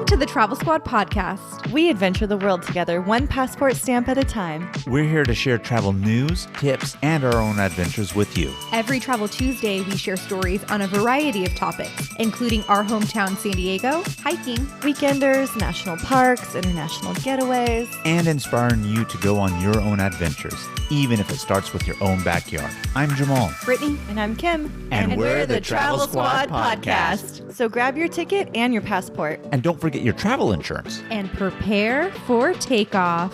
to the Travel Squad podcast. We adventure the world together, one passport stamp at a time. We're here to share travel news, tips, and our own adventures with you. Every Travel Tuesday, we share stories on a variety of topics, including our hometown San Diego, hiking, weekenders, national parks, international getaways, and inspiring you to go on your own adventures, even if it starts with your own backyard. I'm Jamal. Brittany. And I'm Kim. And we're the Travel Squad podcast. So grab your ticket and your passport. And don't forget your travel insurance. And prepare for takeoff.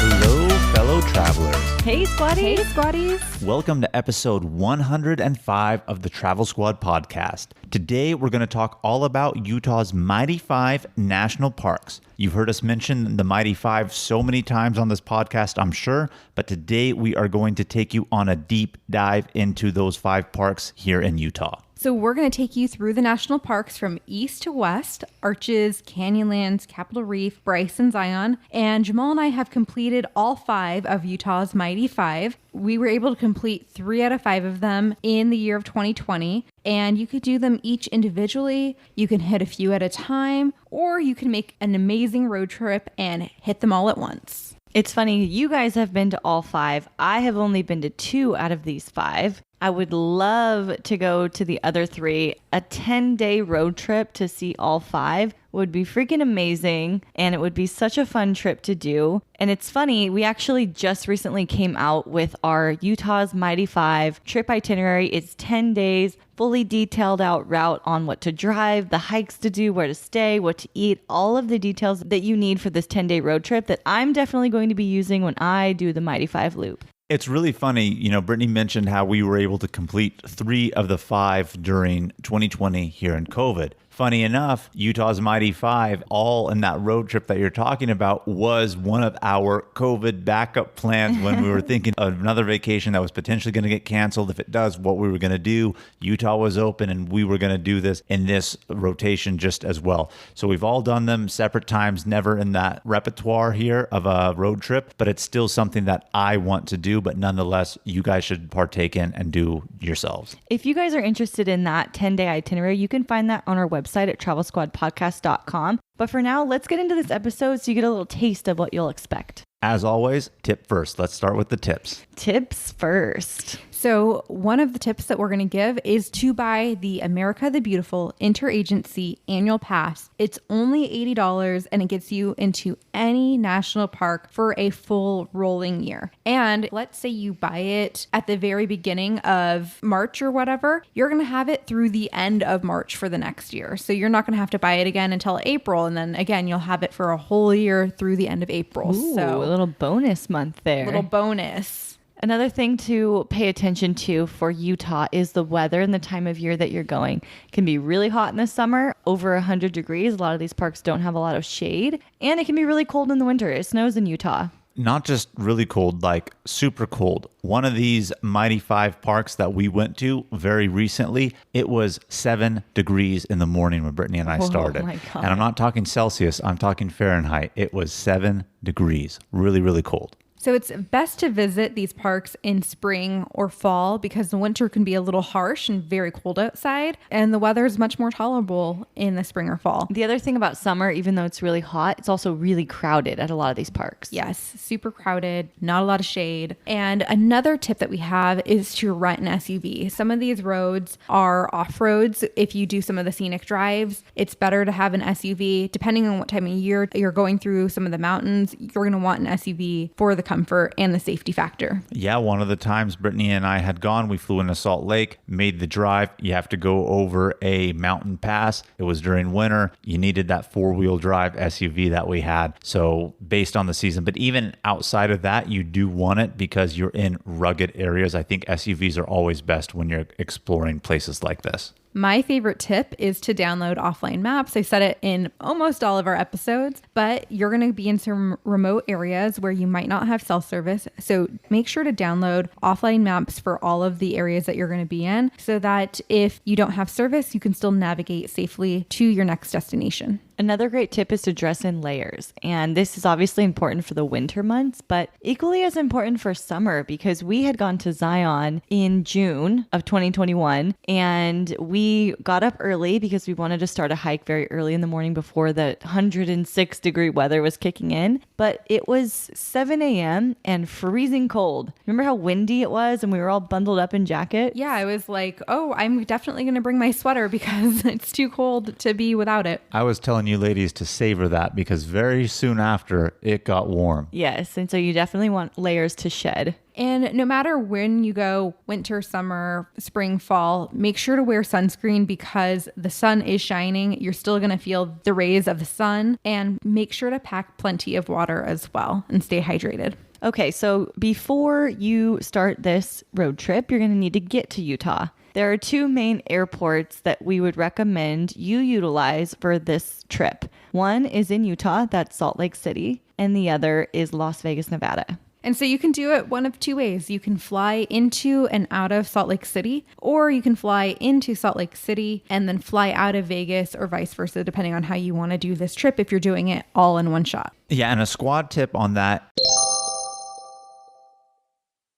Hello, fellow travelers. Hey, Squaddies. Hey, Squaddies. Welcome to episode 105 of the Travel Squad podcast. Today, we're going to talk all about Utah's Mighty Five national parks. You've heard us mention the Mighty Five so many times on this podcast, I'm sure, but today we are going to take you on a deep dive into those 5 parks here in Utah. So we're going to take you through the national parks from east to west, Arches, Canyonlands, Capitol Reef, Bryce, and Zion. And Jamal and I have completed all 5 of Utah's Mighty Five. We were able to complete 3 out of 5 of them in the year of 2020. And you could do them each individually. You can hit a few at a time, or you can make an amazing road trip and hit them all at once. It's funny, you guys have been to all 5. I have only been to 2 out of these 5. I would love to go to the other 3. A 10-day road trip to see all 5 would be freaking amazing, and it would be such a fun trip to do. And it's funny, we actually just recently came out with our Utah's Mighty Five trip itinerary. It's 10 days, fully detailed out route on what to drive, the hikes to do, where to stay, what to eat, all of the details that you need for this 10-day road trip that I'm definitely going to be using when I do the Mighty Five loop. It's really funny, Brittany mentioned how we were able to complete 3 of the 5 during 2020 here in COVID. Funny enough, Utah's Mighty Five, all in that road trip that you're talking about, was one of our COVID backup plans when we were thinking of another vacation that was potentially going to get canceled. If it does, what we were going to do. Utah was open and we were going to do this in this rotation just as well. So we've all done them separate times, never in that repertoire here of a road trip, but it's still something that I want to do, but nonetheless, you guys should partake in and do yourselves. If you guys are interested in that 10-day itinerary, you can find that on our website at travelsquadpodcast.com. But for now, let's get into this episode so you get a little taste of what you'll expect. As always, tip first. Let's start with the tips. Tips first. So one of the tips that we're going to give is to buy the America the Beautiful Interagency Annual Pass. It's only $80 and it gets you into any national park for a full rolling year. And let's say you buy it at the very beginning of March or whatever, you're going to have it through the end of March for the next year. So you're not going to have to buy it again until April. And then again, you'll have it for a whole year through the end of April. Ooh, so a little bonus month there. Little bonus. Another thing to pay attention to for Utah is the weather and the time of year that you're going. It can be really hot in the summer, over 100 degrees. A lot of these parks don't have a lot of shade. And it can be really cold in the winter. It snows in Utah. Not just really cold, like super cold. One of these Mighty Five parks that we went to very recently, it was 7 degrees in the morning when Brittany and I started. Oh my God. And I'm not talking Celsius, I'm talking Fahrenheit. It was 7 degrees. Really, really cold. So it's best to visit these parks in spring or fall because the winter can be a little harsh and very cold outside, and the weather is much more tolerable in the spring or fall. The other thing about summer, even though it's really hot, it's also really crowded at a lot of these parks. Yes, super crowded, not a lot of shade. And another tip that we have is to rent an SUV. Some of these roads are off-roads. If you do some of the scenic drives, it's better to have an SUV. Depending on what time of year you're going through some of the mountains, you're going to want an SUV for the comfort and the safety factor. Yeah, one of the times Brittany and I had gone, we flew into Salt Lake, made the drive. You have to go over a mountain pass. It was during winter. You needed that 4-wheel drive SUV that we had. So based on the season, but even outside of that, you do want it because you're in rugged areas. I think SUVs are always best when you're exploring places like this. My favorite tip is to download offline maps. I said it in almost all of our episodes, but you're going to be in some remote areas where you might not have cell service. So make sure to download offline maps for all of the areas that you're going to be in so that if you don't have service, you can still navigate safely to your next destination. Another great tip is to dress in layers. And this is obviously important for the winter months, but equally as important for summer because we had gone to Zion in June of 2021 and we got up early because we wanted to start a hike very early in the morning before the 106-degree weather was kicking in. But it was 7 a.m. and freezing cold. Remember how windy it was and we were all bundled up in jackets? Yeah, I was like, oh, I'm definitely going to bring my sweater because it's too cold to be without it. I was telling you ladies to savor that because very soon after it got warm. Yes, and so you definitely want layers to shed. And no matter when you go, winter, summer, spring, fall, make sure to wear sunscreen because the sun is shining. You're still going to feel the rays of the sun, and make sure to pack plenty of water as well and stay hydrated. Okay, so before you start this road trip, you're going to need to get to Utah. There are two main airports that we would recommend you utilize for this trip. One is in Utah, that's Salt Lake City, and the other is Las Vegas, Nevada. And so you can do it one of two ways. You can fly into and out of Salt Lake City, or you can fly into Salt Lake City and then fly out of Vegas, or vice versa, depending on how you want to do this trip if you're doing it all in one shot. Yeah, and a squad tip on that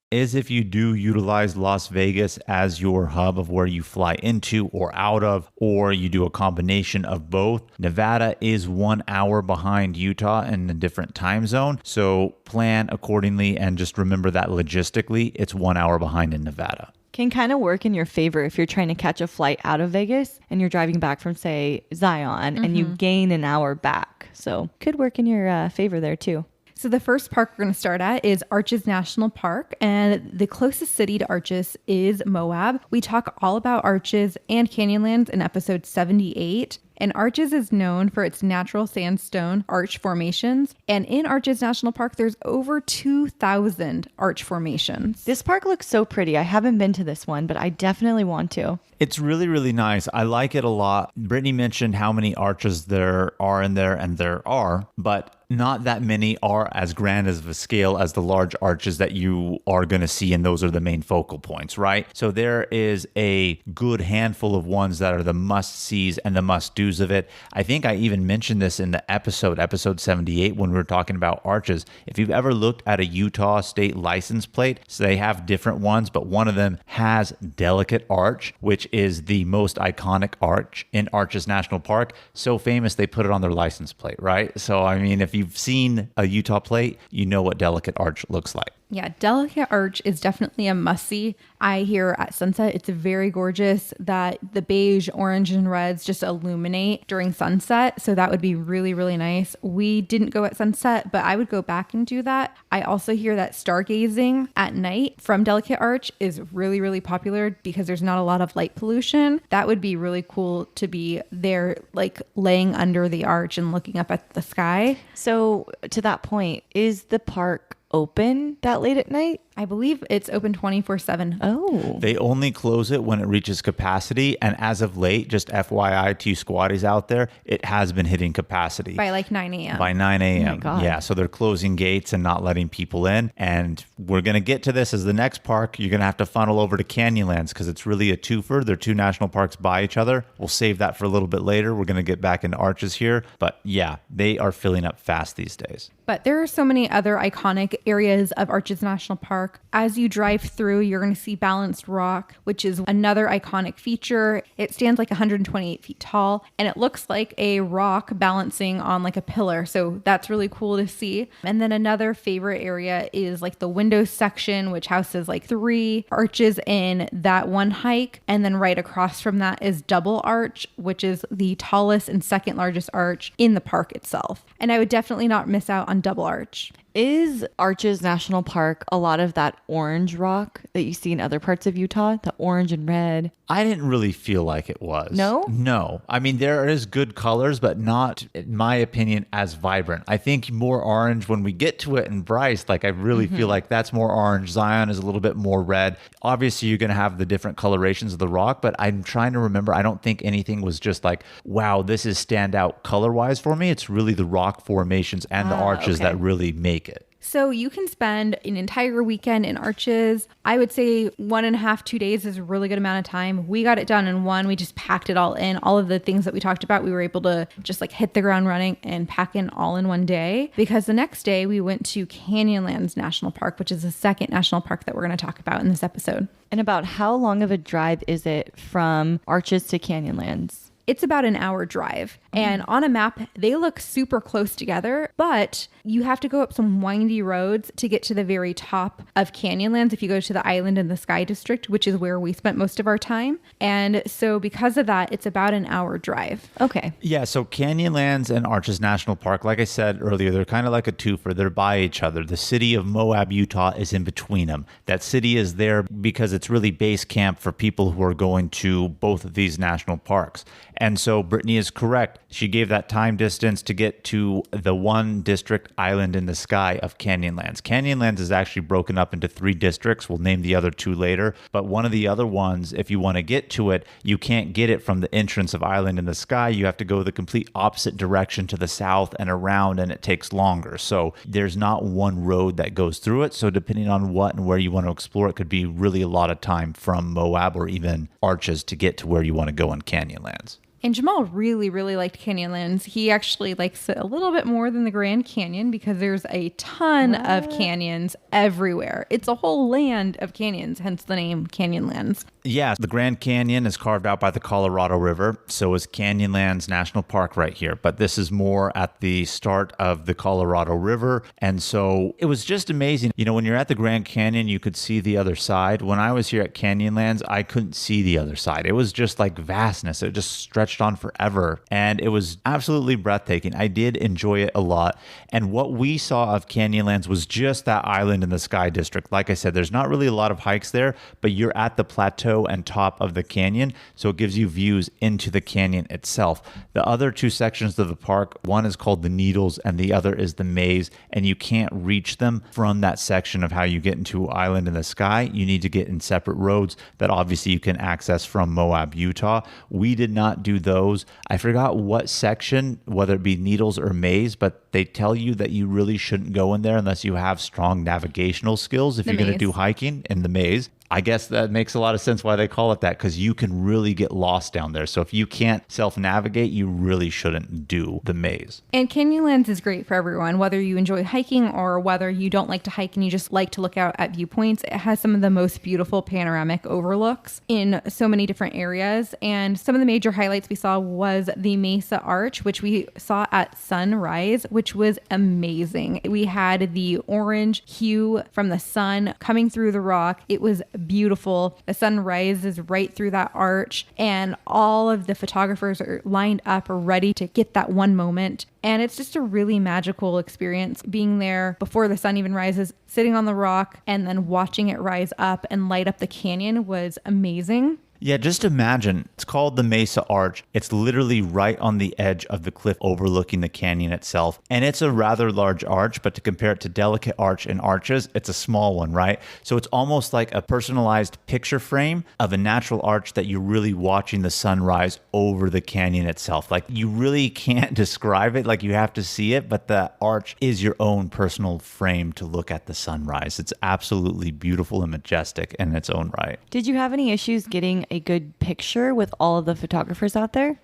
is if you do utilize Las Vegas as your hub of where you fly into or out of, or you do a combination of both, Nevada is 1 hour behind Utah in a different time zone. So plan accordingly and just remember that logistically, it's 1 hour behind in Nevada. Can kind of work in your favor if you're trying to catch a flight out of Vegas and you're driving back from, say, Zion, and you gain an hour back. So could work in your favor there too. So the first park we're going to start at is Arches National Park, and the closest city to Arches is Moab. We talk all about Arches and Canyonlands in episode 78. And Arches is known for its natural sandstone arch formations. And in Arches National Park, there's over 2,000 arch formations. This park looks so pretty. I haven't been to this one, but I definitely want to. It's really, really nice. I like it a lot. Brittany mentioned how many arches there are in there, and there are, but not that many are as grand as of a scale as the large arches that you are going to see, and those are the main focal points, right? So there is a good handful of ones that are the must-sees and the must-dos of it. I think I even mentioned this in the episode 78, when we were talking about arches. If you've ever looked at a Utah state license plate, so they have different ones, but one of them has Delicate Arch, which is the most iconic arch in Arches National Park. So famous, they put it on their license plate, right? So, I mean, if you've seen a Utah plate, you know what Delicate Arch looks like. Yeah, Delicate Arch is definitely a must-see. I hear at sunset, it's very gorgeous that the beige, orange, and reds just illuminate during sunset. So that would be really, really nice. We didn't go at sunset, but I would go back and do that. I also hear that stargazing at night from Delicate Arch is really, really popular because there's not a lot of light pollution. That would be really cool to be there, like laying under the arch and looking up at the sky. So to that point, is the park open that late at night? I believe it's open 24/7. Oh. They only close it when it reaches capacity. And as of late, just FYI to you squatties out there, it has been hitting capacity. By like 9 a.m. By 9 a.m. Oh my God. Yeah, so they're closing gates and not letting people in. And we're going to get to this as the next park. You're going to have to funnel over to Canyonlands because it's really a twofer. They're two national parks by each other. We'll save that for a little bit later. We're going to get back into Arches here. But yeah, they are filling up fast these days. But there are so many other iconic areas of Arches National Park. As you drive through, you're going to see Balanced Rock, which is another iconic feature. It stands like 128 feet tall, and it looks like a rock balancing on like a pillar. So that's really cool to see. And then another favorite area is like the windows section, which houses like 3 arches in that one hike. And then right across from that is Double Arch, which is the tallest and second largest arch in the park itself. And I would definitely not miss out on Double Arch. Is Arches National Park a lot of that orange rock that you see in other parts of Utah? The orange and red? I didn't really feel like it was. No? No. I mean, there is good colors, but not, in my opinion, as vibrant. I think more orange when we get to it in Bryce. Like, I really feel like that's more orange. Zion is a little bit more red. Obviously, you're going to have the different colorations of the rock, but I'm trying to remember. I don't think anything was just like, wow, this is standout color-wise for me. It's really the rock formations and the arches that really make it. So you can spend an entire weekend in Arches. I would say 1.5, 2 days is a really good amount of time. We got it done in one. We just packed it all in. All of the things that we talked about, we were able to just like hit the ground running and pack in all in one day. Because the next day we went to Canyonlands National Park, which is the second national park that we're going to talk about in this episode. And about how long of a drive is it from Arches to Canyonlands? It's about an hour drive. And on a map, they look super close together, but you have to go up some windy roads to get to the very top of Canyonlands if you go to the Island in the Sky District, which is where we spent most of our time. And so because of that, it's about an hour drive. Okay. Yeah, so Canyonlands and Arches National Park, like I said earlier, they're kind of like a twofer. They're by each other. The city of Moab, Utah is in between them. That city is there because it's really base camp for people who are going to both of these national parks. And so Brittany is correct. She gave that time distance to get to the one district island in the sky of Canyonlands. Canyonlands is actually broken up into 3 districts. We'll name the other 2 later. But one of the other ones, if you want to get to it, you can't get it from the entrance of Island in the Sky. You have to go the complete opposite direction to the south and around, and it takes longer. So there's not one road that goes through it. So depending on what and where you want to explore, it could be really a lot of time from Moab or even Arches to get to where you want to go in Canyonlands. And Jamal really, really liked Canyonlands. He actually likes it a little bit more than the Grand Canyon because there's a ton of canyons everywhere. It's a whole land of canyons, hence the name Canyonlands. Yeah, the Grand Canyon is carved out by the Colorado River. So is Canyonlands National Park right here. But this is more at the start of the Colorado River. And so it was just amazing. You know, when you're at the Grand Canyon, you could see the other side. When I was here at Canyonlands, I couldn't see the other side. It was just like vastness. It just stretched on forever. And it was absolutely breathtaking. I did enjoy it a lot. And what we saw of Canyonlands was just that Island in the Sky District. Like I said, there's not really a lot of hikes there, but you're at the plateau and top of the canyon, so it gives you views into the canyon itself. The other 2 sections of the park, one is called the Needles and the other is the Maze, and you can't reach them from that section of how you get into Island in the Sky. You need to get in separate roads that obviously you can access from Moab, Utah. We did not do those. I forgot what section, whether it be Needles or Maze, but they tell you that you really shouldn't go in there unless you have strong navigational skills if you're going to do hiking in the Maze. I guess that makes a lot of sense why they call it that, because you can really get lost down there. So if you can't self-navigate, you really shouldn't do the maze. And Canyonlands is great for everyone, whether you enjoy hiking or whether you don't like to hike and you just like to look out at viewpoints. It has some of the most beautiful panoramic overlooks in so many different areas. And some of the major highlights we saw was the Mesa Arch, which we saw at sunrise, which was amazing. We had the orange hue from the sun coming through the rock. It was beautiful. The sun rises right through that arch, and all of the photographers are lined up ready to get that one moment. And it's just a really magical experience being there before the sun even rises, sitting on the rock, and then watching it rise up and light up the canyon was amazing. Yeah, just imagine. It's called the Mesa Arch. It's literally right on the edge of the cliff overlooking the canyon itself. And it's a rather large arch, but to compare it to Delicate Arch and Arches, it's a small one, right? So it's almost like a personalized picture frame of a natural arch that you're really watching the sunrise over the canyon itself. Like, you really can't describe it, like you have to see it, but the arch is your own personal frame to look at the sunrise. It's absolutely beautiful and majestic in its own right. Did you have any issues getting a good picture with all of the photographers out there?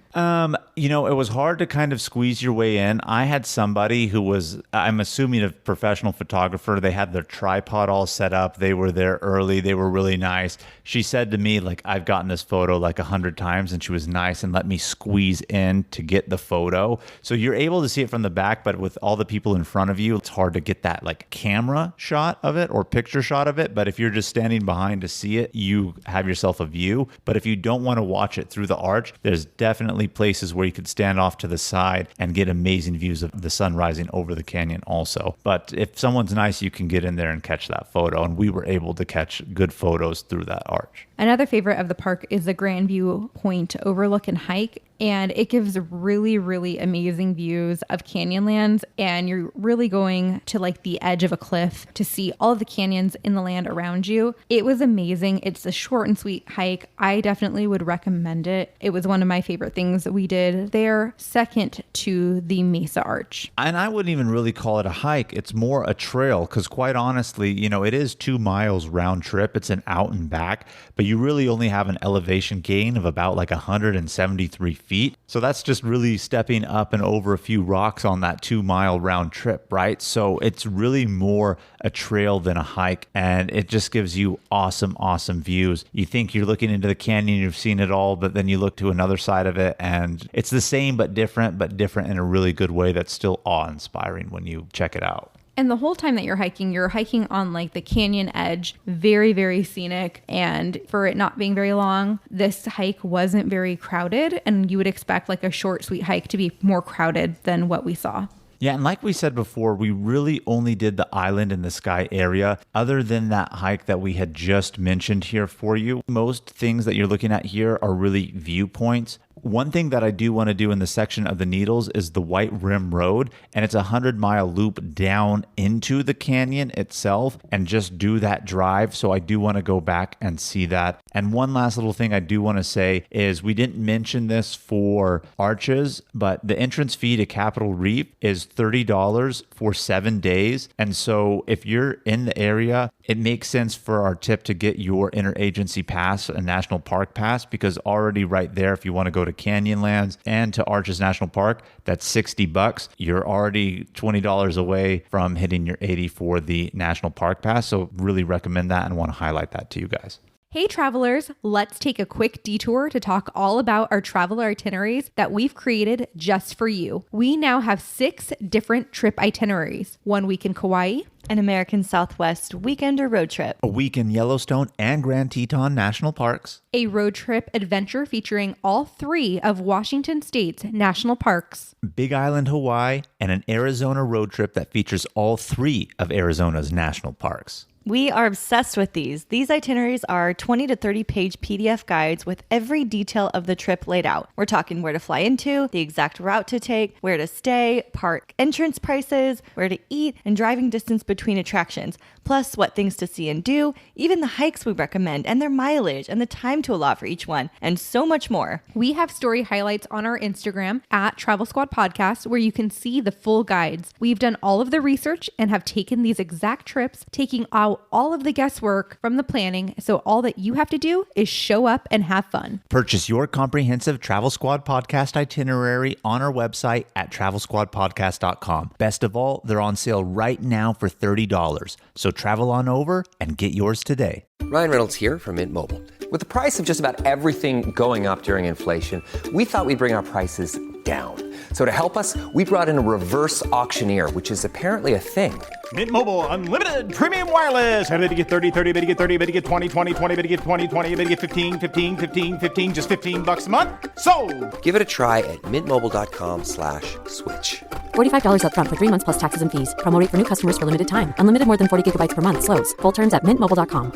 You know, it was hard to kind of squeeze your way in. I had somebody who was, I'm assuming, a professional photographer. They had their tripod all set up. They were there early. They were really nice. She said to me, like, I've gotten this photo like 100 times, and she was nice and let me squeeze in to get the photo. So you're able to see it from the back, but with all the people in front of you, it's hard to get that like camera shot of it or picture shot of it. But if you're just standing behind to see it, you have yourself a view. But if you don't want to watch it through the arch, there's definitely places where you could stand off to the side and get amazing views of the sun rising over the canyon also. But if someone's nice, you can get in there and catch that photo. And we were able to catch good photos through that arch. Another favorite of the park is the Grand View Point overlook and hike. And it gives really, really amazing views of Canyonlands. And you're really going to like the edge of a cliff to see all of the canyons in the land around you. It was amazing. It's a short and sweet hike. I definitely would recommend it. It was one of my favorite things that we did there, second to the Mesa Arch. And I wouldn't even really call it a hike. It's more a trail because quite honestly, it is 2 miles round trip. It's an out and back, but you really only have an elevation gain of about like 173 feet. So that's just really stepping up and over a few rocks on that 2 mile round trip, right? So it's really more a trail than a hike. And it just gives you awesome, awesome views. You think you're looking into the canyon, you've seen it all, but then you look to another side of it and it's the same, but different in a really good way that's still awe-inspiring when you check it out. And the whole time that you're hiking on like the canyon edge, very, very scenic. And for it not being very long, this hike wasn't very crowded. And you would expect like a short, sweet hike to be more crowded than what we saw. Yeah, and like we said before, we really only did the island in the sky area. Other than that hike that we had just mentioned here for you, most things that you're looking at here are really viewpoints. One thing that I do want to do in the section of the Needles is the White Rim Road, and it's a 100-mile loop down into the canyon itself and just do that drive. So I do want to go back and see that. And one last little thing I do want to say is we didn't mention this for Arches, but the entrance fee to Capitol Reef is $30 for 7 days. And so if you're in the area, it makes sense for our tip to get your interagency pass, a national park pass, because already right there, if you want to go to Canyonlands and to Arches National Park, that's $60. You're already $20 away from hitting your 80 for the national park pass. So really recommend that and want to highlight that to you guys. Hey travelers, let's take a quick detour to talk all about our travel itineraries that we've created just for you. We now have 6 different trip itineraries. 1 week in Kauai, an American Southwest weekend or road trip, a week in Yellowstone and Grand Teton National Parks, a road trip adventure featuring all 3 of Washington State's national parks, Big Island, Hawaii, and an Arizona road trip that features all 3 of Arizona's national parks. We are obsessed with these. These itineraries are 20 to 30 page PDF guides with every detail of the trip laid out. We're talking where to fly into, the exact route to take, where to stay, park entrance prices, where to eat, and driving distance between attractions, plus what things to see and do, even the hikes we recommend and their mileage and the time to allot for each one, and so much more. We have story highlights on our Instagram at Travel Squad Podcast where you can see the full guides. We've done all of the research and have taken these exact trips, taking out all of the guesswork from the planning, so all that you have to do is show up and have fun. Purchase your comprehensive Travel Squad Podcast itinerary on our website at travelsquadpodcast.com. Best of all, they're on sale right now for $30. So travel on over and get yours today. Ryan Reynolds here from Mint Mobile. With the price of just about everything going up during inflation, we thought we'd bring our prices down. So to help us, we brought in a reverse auctioneer, which is apparently a thing. Mint Mobile Unlimited Premium Wireless. How to get 30, 30, bit to get 30, bit to get 20, 20, 20, bit to get 20, 20, bit to get 15, 15, 15, 15, just $15 a month? Sold! Give it a try at mintmobile.com/switch. $45 up front for 3 months plus taxes and fees. Promo rate for new customers for limited time. Unlimited more than 40 gigabytes per month. Slows full terms at mintmobile.com.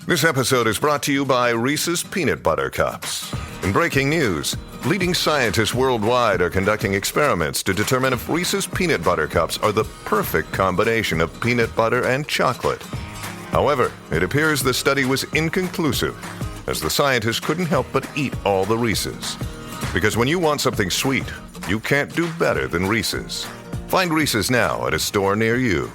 This episode is brought to you by Reese's Peanut Butter Cups. In breaking news, leading scientists worldwide are conducting experiments to determine if Reese's Peanut Butter Cups are the perfect combination of peanut butter and chocolate. However, it appears the study was inconclusive, as the scientists couldn't help but eat all the Reese's. Because when you want something sweet, you can't do better than Reese's. Find Reese's now at a store near you.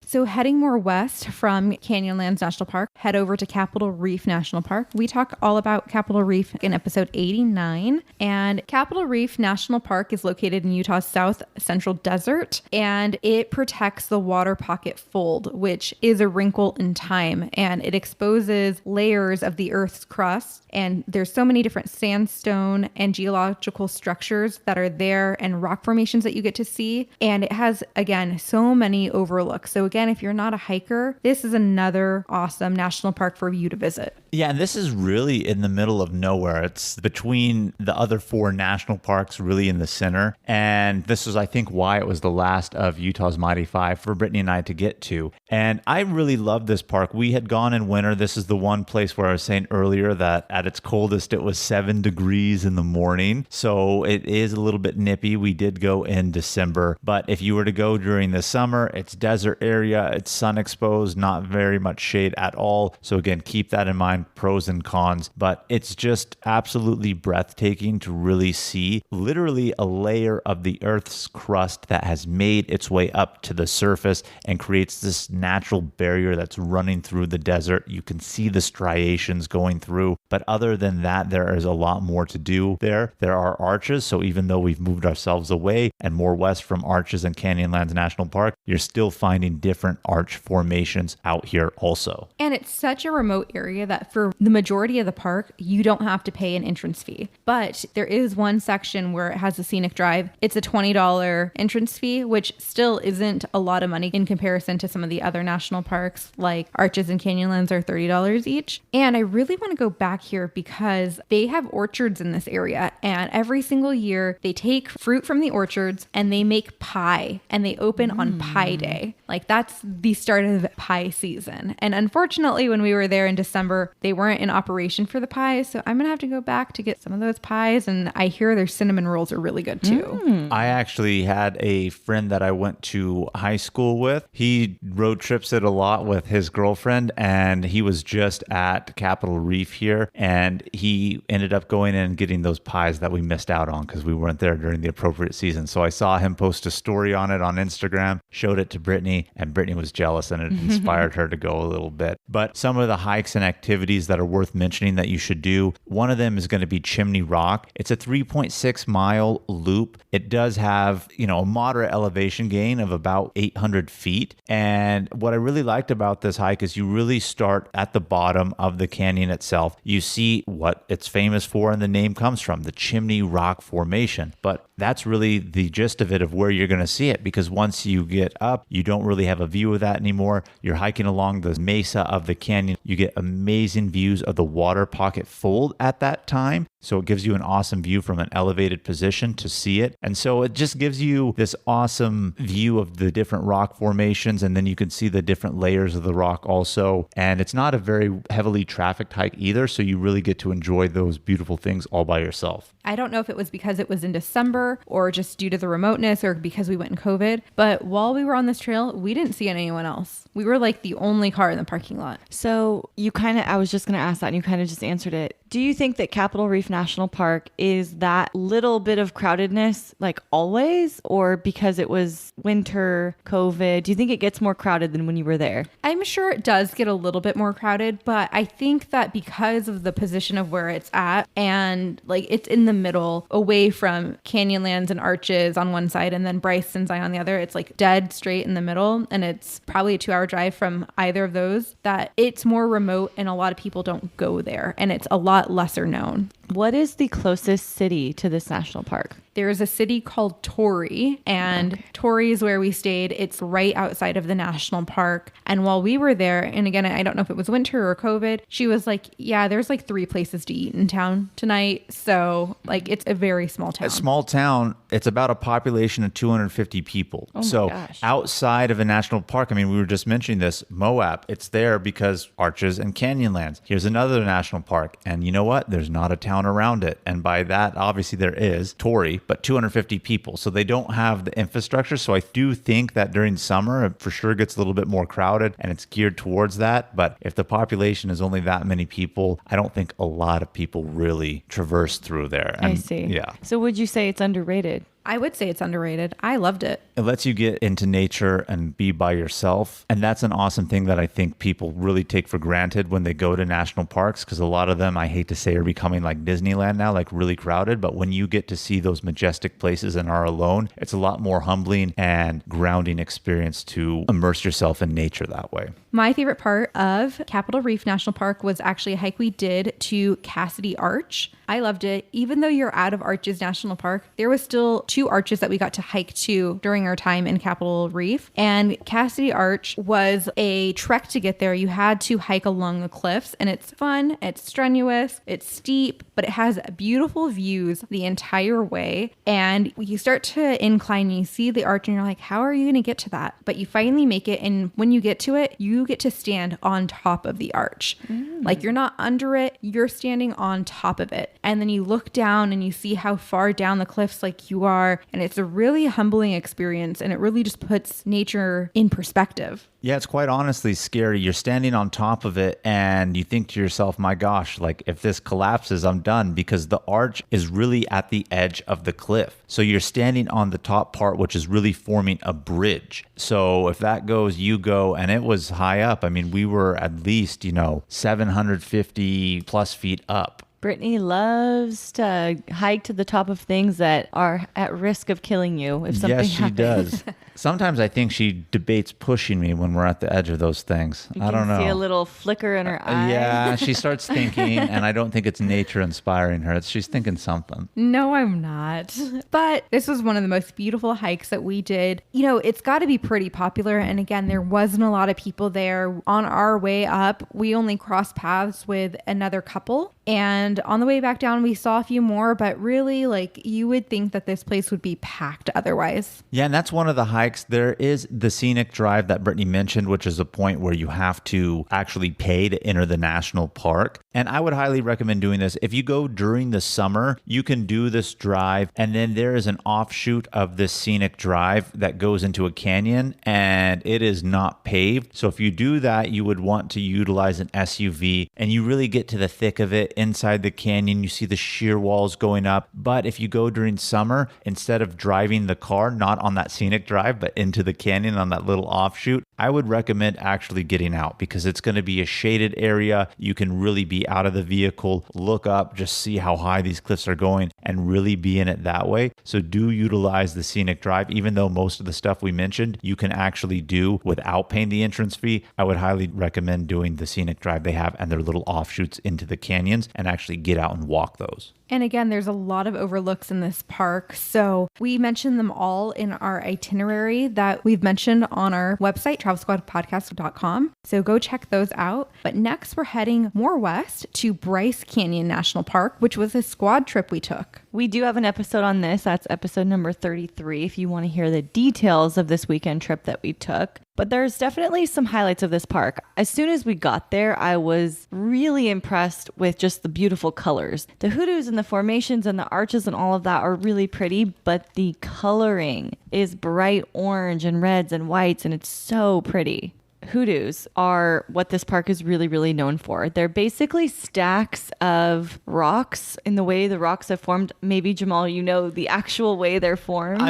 So heading more west from Canyonlands National Park, head over to Capitol Reef National Park. We talk all about Capitol Reef in episode 89. And Capitol Reef National Park is located in Utah's south central desert, and it protects the water pocket fold, which is a wrinkle in time, and it exposes layers of the Earth's crust. And there's so many different sandstone and geological structures that are there and rock formations that you get to see. And it has, again, so many overlooks. So again, if you're not a hiker, this is another awesome national park for you to visit. Yeah, and this is really in the middle of nowhere. It's between the other 4 national parks, really in the center. And this is, I think, why it was the last of Utah's Mighty 5 for Brittany and I to get to. And I really love this park. We had gone in winter. This is the one place where I was saying earlier that at its coldest, it was 7 degrees in the morning. So it is a little bit nippy. We did go in December, but if you were to go during the summer, it's desert area, it's sun exposed, not very much shade at all. So again, keep that in mind, pros and cons, but it's just absolutely breathtaking to really see literally a layer of the Earth's crust that has made its way up to the surface and creates this natural barrier that's running through the desert. You can see the striations going through, but other than that, there is a lot more to do there. There are arches, so even though we've moved ourselves away and more west from Arches and Canyonlands National Park, you're still finding different arch formations out here also. And it's such a remote area that for the majority of the park, you don't have to pay an entrance fee. But there is one section where it has a scenic drive. It's a $20 entrance fee, which still isn't a lot of money in comparison to some of the other national parks like Arches and Canyonlands are $30 each. And I really want to go back here because they have orchards in this area, and every single year they take fruit from the orchards and they make pie, and they open on Pie Day. Like, that's the start of pie season. And unfortunately, when we were there in December, they weren't in operation for the pies. So I'm going to have to go back to get some of those pies. And I hear their cinnamon rolls are really good too. I actually had a friend that I went to high school with. He road trips it a lot with his girlfriend, and he was just at Capitol Reef here, and he ended up going in and getting those pies that we missed out on because we weren't there during the appropriate season. So I saw him post a story on it on Instagram, showed it to Brittany, and Brittany was jealous, and it inspired her to go a little bit. But some of the hikes and activities that are worth mentioning that you should do, one of them is going to be Chimney Rock. It's a 3.6 mile loop. It does have, a moderate elevation gain of about 800 feet. And what I really liked about this hike is you really start at the bottom of the canyon itself. You see what it's famous for, and the name comes from, the Chimney Rock Formation. But that's really the gist of it, of where you're going to see it, because once you get up, you don't really have a view of that anymore. You're hiking along the mesa of the canyon. You get amazing views of the water pocket fold at that time. So it gives you an awesome view from an elevated position to see it. And so it just gives you this awesome view of the different rock formations, and then you can see the different layers of the rock also. And it's not a very heavily trafficked hike either, so you really get to enjoy those beautiful things all by yourself. I don't know if it was because it was in December or just due to the remoteness or because we went in COVID, but while we were on this trail, we didn't see anyone else. We were like the only car in the parking lot. So I was just going to ask that, and you kind of just answered it. Do you think that Capitol Reef National Park is that little bit of crowdedness like always, or because it was winter, COVID? Do you think it gets more crowded than when you were there? I'm sure it does get a little bit more crowded, but I think that because of the position of where it's at, and like it's in the middle away from Canyonlands and Arches on one side and then Bryce and Zion on the other, it's like dead straight in the middle, and it's probably a 2-hour drive from either of those, that it's more remote and a lot of people don't go there, and it's a lot lesser known. What is the closest city to this national park? There's a city called Torrey, and Torrey is where we stayed. It's right outside of the national park. And while we were there, and again, I don't know if it was winter or COVID, she was like, yeah, there's like 3 places to eat in town tonight. So like, it's a very small town. A small town. It's about a population of 250 people. Oh my gosh. Outside of a national park, I mean, we were just mentioning this, Moab, it's there because Arches and Canyonlands. Here's another national park. And you know what? There's not a town around it. And by that, obviously there is Torrey, but 250 people. So they don't have the infrastructure. So I do think that during summer, it for sure gets a little bit more crowded and it's geared towards that. But if the population is only that many people, I don't think a lot of people really traverse through there. And, I see. Yeah. So would you say it's underrated? I would say it's underrated. I loved it. It lets you get into nature and be by yourself. And that's an awesome thing that I think people really take for granted when they go to national parks, because a lot of them, I hate to say, are becoming like Disneyland now, like really crowded. But when you get to see those majestic places and are alone, it's a lot more humbling and grounding experience to immerse yourself in nature that way. My favorite part of Capitol Reef National Park was actually a hike we did to Cassidy Arch. I loved it. Even though you're out of Arches National Park, there was still 2 arches that we got to hike to during our time in Capitol Reef. And Cassidy Arch was a trek to get there. You had to hike along the cliffs, and it's fun, it's strenuous, it's steep, but it has beautiful views the entire way. And you start to incline and you see the arch and you're like, how are you going to get to that? But you finally make it. And when you get to it, you get to stand on top of the arch. Like you're not under it, you're standing on top of it. And then you look down and you see how far down the cliffs like you are. And it's a really humbling experience. And it really just puts nature in perspective. Yeah, it's quite honestly scary. You're standing on top of it and you think to yourself, my gosh, like if this collapses, I'm done, because the arch is really at the edge of the cliff. So you're standing on the top part, which is really forming a bridge. So if that goes, you go, and it was high up. I mean, we were at least, 750 plus feet up. Brittany loves to hike to the top of things that are at risk of killing you if something happens. Yes, she does. Sometimes I think she debates pushing me when we're at the edge of those things. I don't know. See a little flicker in her eye. Yeah, she starts thinking, and I don't think it's nature inspiring her. She's thinking something. No, I'm not. But this was one of the most beautiful hikes that we did. It's got to be pretty popular. And again, there wasn't a lot of people there. On our way up, we only crossed paths with another couple. And on the way back down, we saw a few more. But really, you would think that this place would be packed otherwise. Yeah, and that's one of the hikes. There is the scenic drive that Brittany mentioned, which is a point where you have to actually pay to enter the national park. And I would highly recommend doing this. If you go during the summer, you can do this drive. And then there is an offshoot of this scenic drive that goes into a canyon, and it is not paved. So if you do that, you would want to utilize an SUV, and you really get to the thick of it inside the canyon. You see the sheer walls going up. But if you go during summer, instead of driving the car, not on that scenic drive, but into the canyon on that little offshoot, I would recommend actually getting out, because it's going to be a shaded area. You can really be out of the vehicle, look up, just see how high these cliffs are going, and really be in it that way. So do utilize the scenic drive. Even though most of the stuff we mentioned you can actually do without paying the entrance fee, I would highly recommend doing the scenic drive they have and their little offshoots into the canyons, and actually get out and walk those. And again, there's a lot of overlooks in this park. So we mentioned them all in our itinerary that we've mentioned on our website, travelsquadpodcast.com. So go check those out. But next, we're heading more west to Bryce Canyon National Park, which was a squad trip we took. We do have an episode on this. That's episode number 33 if you want to hear the details of this weekend trip that we took. But there's definitely some highlights of this park. As soon as we got there, I was really impressed with just the beautiful colors. The hoodoos and the formations and the arches and all of that are really pretty, but the coloring is bright orange and reds and whites, and it's so pretty. Hoodoos are what this park is really, really known for. They're basically stacks of rocks in the way the rocks have formed. Maybe, Jamal, you know the actual way they're formed?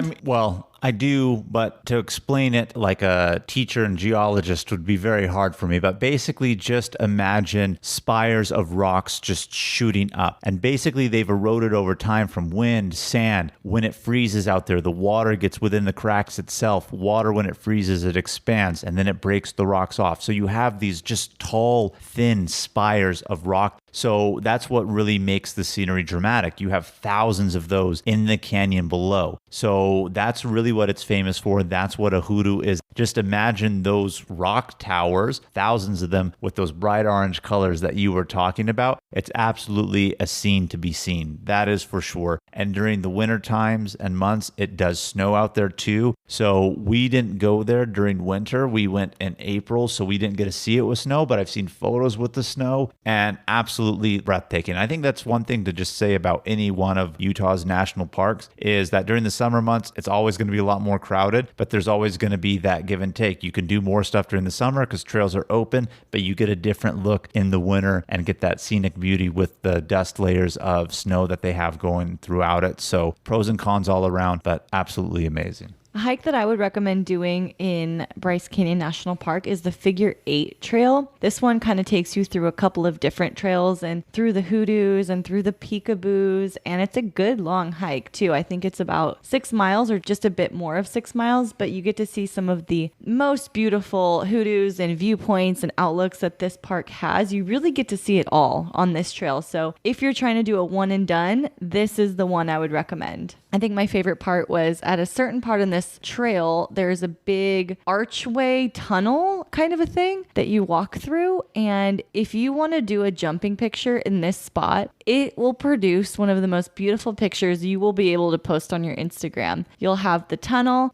I do, but to explain it like a teacher and geologist would be very hard for me. But basically, just imagine spires of rocks just shooting up. And basically, they've eroded over time from wind, sand. When it freezes out there, the water gets within the cracks itself. Water, when it freezes, it expands, and then it breaks the rocks off. So you have these just tall, thin spires of rock. So that's what really makes the scenery dramatic. You have thousands of those in the canyon below. So that's really what it's famous for. That's what a hoodoo is. Just imagine those rock towers, thousands of them with those bright orange colors that you were talking about. It's absolutely a scene to be seen. That is for sure. And during the winter times and months, it does snow out there too. So we didn't go there during winter. We went in April, so we didn't get to see it with snow, but I've seen photos with the snow, and absolutely breathtaking. I think that's one thing to just say about any one of Utah's national parks, is that during the summer months, it's always going to be a lot more crowded, but there's always going to be that give and take. You can do more stuff during the summer because trails are open, but you get a different look in the winter and get that scenic beauty with the dust layers of snow that they have going throughout it. So pros and cons all around, but absolutely amazing. A hike that I would recommend doing in Bryce Canyon National Park is the Figure 8 Trail. This one kind of takes you through a couple of different trails and through the hoodoos and through the peekaboos, and it's a good long hike too. I think it's about 6 miles or just a bit more of 6 miles, but you get to see some of the most beautiful hoodoos and viewpoints and outlooks that this park has. You really get to see it all on this trail. So if you're trying to do a one and done, this is the one I would recommend. I think my favorite part was at a certain part in this trail, there's a big archway tunnel kind of a thing that you walk through. And if you want to do a jumping picture in this spot, it will produce one of the most beautiful pictures you will be able to post on your Instagram. You'll have the tunnel,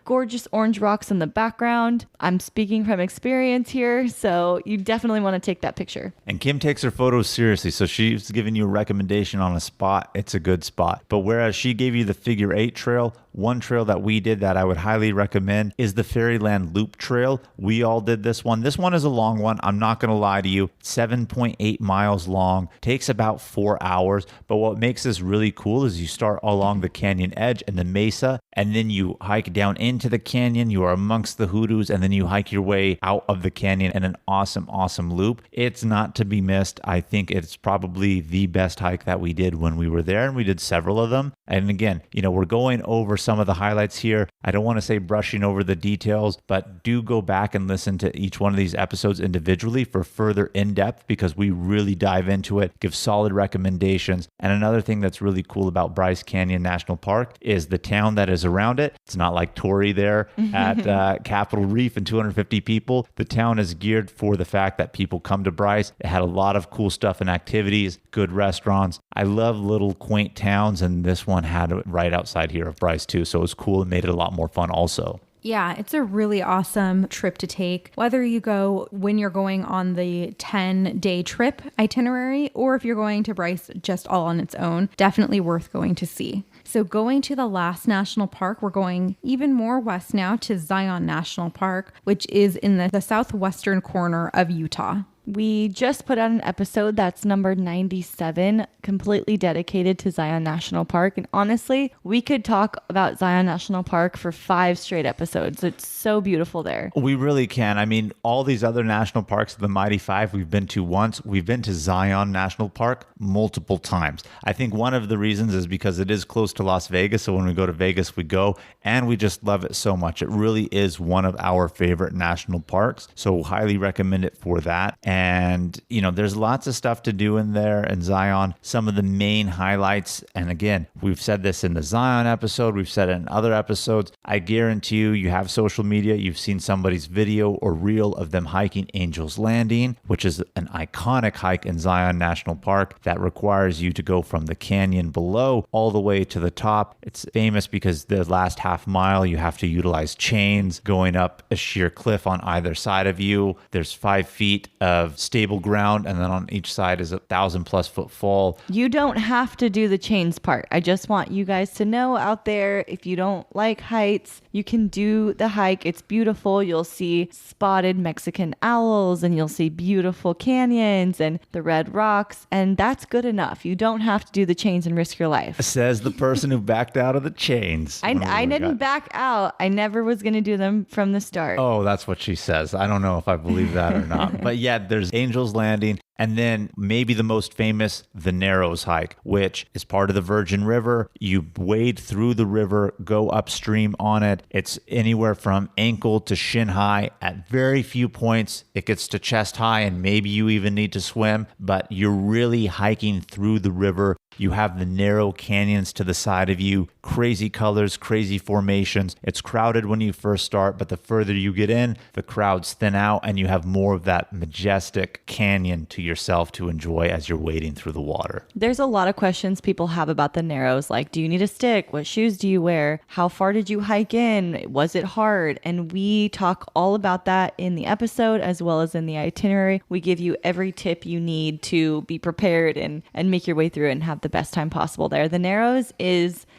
gorgeous orange rocks in the background. I'm speaking from experience here, so you definitely want to take that picture. And Kim takes her photos seriously, so she's giving you a recommendation on a spot. It's a good spot. But whereas she gave you the Figure 8 Trail, one trail that we did that I would highly recommend is the Fairyland Loop Trail. We all did this one. This one is a long one. I'm not going to lie to you. 7.8 miles long. Takes about 4 hours. But what makes this really cool is you start along the canyon edge and the mesa, and then you hike down into the canyon. You are amongst the hoodoos, and then you hike your way out of the canyon in an awesome, awesome loop. It's not to be missed. I think it's probably the best hike that we did when we were there, and we did several of them. And again, we're going over some of the highlights here. I don't want to say brushing over the details, but do go back and listen to each one of these episodes individually for further in-depth, because we really dive into it, give solid recommendations. And another thing that's really cool about Bryce Canyon National Park is the town that is around it. It's not like Torrey there at Capitol Reef and 250 people. The town is geared for the fact that people come to Bryce. It had a lot of cool stuff and activities, good restaurants. I love little quaint towns, and this one had it right outside here of Bryce too. So it was cool and made it a lot more fun also. Yeah, it's a really awesome trip to take, whether you go when you're going on the 10-day trip itinerary or if you're going to Bryce just all on its own. Definitely worth going to see. So going to the last national park, we're going even more west now to Zion National Park, which is in the southwestern corner of Utah. We just put out an episode that's number 97, completely dedicated to Zion National Park. And honestly, we could talk about Zion National Park for 5 straight episodes. It's so beautiful there. We really can. I mean, all these other national parks, the Mighty Five, we've been to once. We've been to Zion National Park multiple times. I think one of the reasons is because it is close to Las Vegas. So when we go to Vegas, we go, and we just love it so much. It really is one of our favorite national parks. So highly recommend it for that. And, there's lots of stuff to do in there in Zion. Some of the main highlights, and again, we've said this in the Zion episode, we've said it in other episodes. I guarantee you have social media, you've seen somebody's video or reel of them hiking Angel's Landing, which is an iconic hike in Zion National Park that requires you to go from the canyon below all the way to the top. It's famous because the last half mile, you have to utilize chains going up a sheer cliff on either side of you. There's 5 feet of stable ground, and then on each side is 1,000+ foot fall. You don't have to do the chains part. I just want you guys to know out there, if you don't like heights, you can do the hike. It's beautiful. You'll see spotted Mexican owls, and you'll see beautiful canyons and the red rocks, and that's good enough. You don't have to do the chains and risk your life. Says the person who backed out of the chains. I didn't back out. I never was going to do them from the start. Oh, that's what she says. I don't know if I believe that or not. But yeah, there's Angel's Landing. And then maybe the most famous, the Narrows hike, which is part of the Virgin River. You wade through the river, go upstream on it. It's anywhere from ankle to shin high. At very few points, it gets to chest high, and maybe you even need to swim, but you're really hiking through the river. You have the narrow canyons to the side of you, crazy colors, crazy formations. It's crowded when you first start, but the further you get in, the crowds thin out, and you have more of that majestic canyon to yourself to enjoy as you're wading through the water. There's a lot of questions people have about the Narrows, like, do you need a stick? What shoes do you wear? How far did you hike in? Was it hard? And we talk all about that in the episode as well as in the itinerary. We give you every tip you need to be prepared and make your way through it and have the best time possible there. The Narrows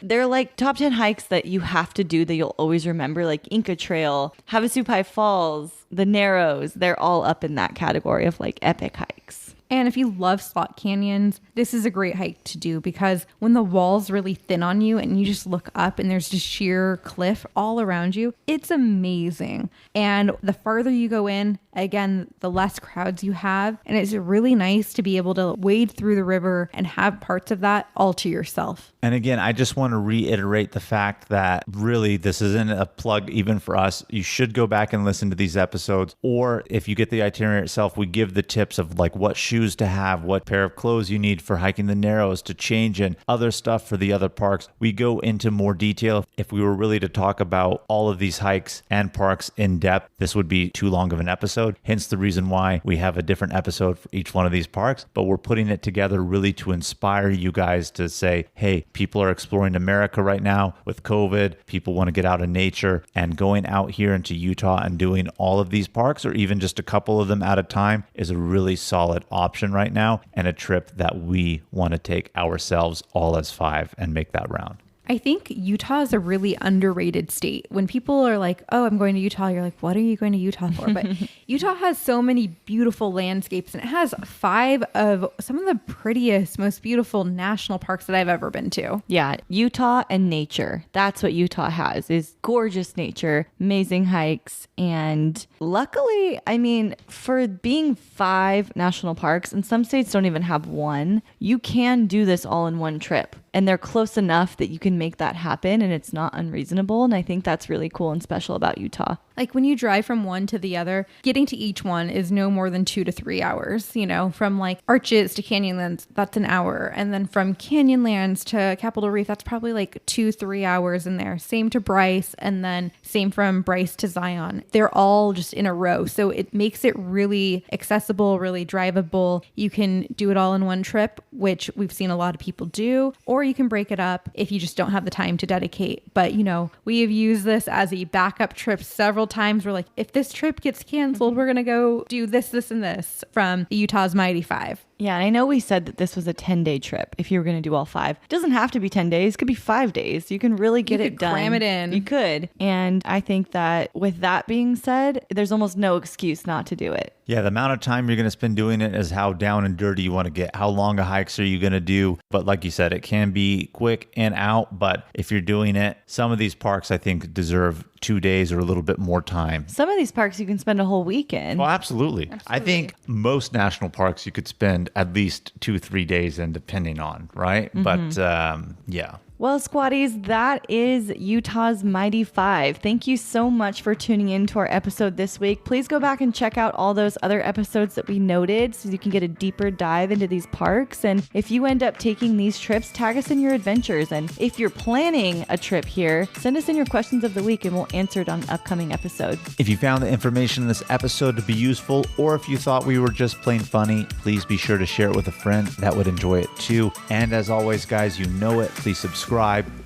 they're like top 10 hikes that you have to do that you'll always remember, like Inca Trail, Havasupai Falls, the Narrows. They're all up in that category of like epic hikes. And if you love slot canyons, this is a great hike to do because when the wall's really thin on you and you just look up and there's just sheer cliff all around you, it's amazing. And the farther you go in, again, the less crowds you have. And it's really nice to be able to wade through the river and have parts of that all to yourself. And again, I just want to reiterate the fact that really this isn't a plug even for us. You should go back and listen to these episodes. Or if you get the itinerary itself, we give the tips of like what shoes to have, what pair of clothes you need for hiking the Narrows to change in, other stuff for the other parks. We go into more detail. If we were really to talk about all of these hikes and parks in depth, this would be too long of an episode. Hence the reason why we have a different episode for each one of these parks. But we're putting it together really to inspire you guys to say, hey, people are exploring America right now with COVID. People want to get out in nature, and going out here into Utah and doing all of these parks or even just a couple of them at a time is a really solid option right now, and a trip that we want to take ourselves all as 5 and make that round. I think Utah is a really underrated state. When people are like, oh, I'm going to Utah, you're like, what are you going to Utah for? But Utah has so many beautiful landscapes, and it has 5 of some of the prettiest, most beautiful national parks that I've ever been to. Yeah, Utah and nature. That's what Utah has, is gorgeous nature, amazing hikes. And luckily, I mean, for being 5 national parks, and some states don't even have one, you can do this all in one trip. And they're close enough that you can make that happen, and it's not unreasonable. And I think that's really cool and special about Utah. Like when you drive from one to the other, getting to each one is no more than 2 to 3 hours. You know, from like Arches to Canyonlands, that's an hour. And then from Canyonlands to Capitol Reef, that's probably like 2-3 hours in there. Same to Bryce, and then same from Bryce to Zion. They're all just in a row. So it makes it really accessible, really drivable. You can do it all in one trip, which we've seen a lot of people do, or you can break it up if you just don't have the time to dedicate. But, you know, we have used this as a backup trip several times. We're like, if this trip gets canceled, we're going to go do this, this, and this from Utah's Mighty 5. Yeah, and I know we said that this was a 10-day trip if you were going to do all 5. It doesn't have to be 10 days. It could be 5 days. You can really get it done. Cram it in. You could. And I think that with that being said, there's almost no excuse not to do it. Yeah, the amount of time you're going to spend doing it is how down and dirty you want to get. How long a hikes are you going to do? But like you said, it can be quick and out. But if you're doing it, some of these parks, I think, deserve 2 days or a little bit more time. Some of these parks you can spend a whole weekend. Well, absolutely. I think most national parks you could spend at least 2-3 days in, depending on, right? Mm-hmm. But yeah. Well, squatties, that is Utah's Mighty 5. Thank you so much for tuning in to our episode this week. Please go back and check out all those other episodes that we noted so you can get a deeper dive into these parks. And if you end up taking these trips, tag us in your adventures. And if you're planning a trip here, send us in your questions of the week and we'll answer it on an upcoming episode. If you found the information in this episode to be useful, or if you thought we were just plain funny, please be sure to share it with a friend that would enjoy it too. And as always, guys, you know it. Please subscribe,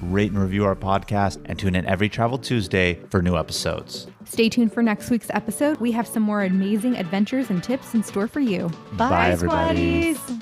rate and review our podcast, and tune in every Travel Tuesday for new episodes. Stay tuned for next week's episode. We have some more amazing adventures and tips in store for you. Bye, everybody. squatties.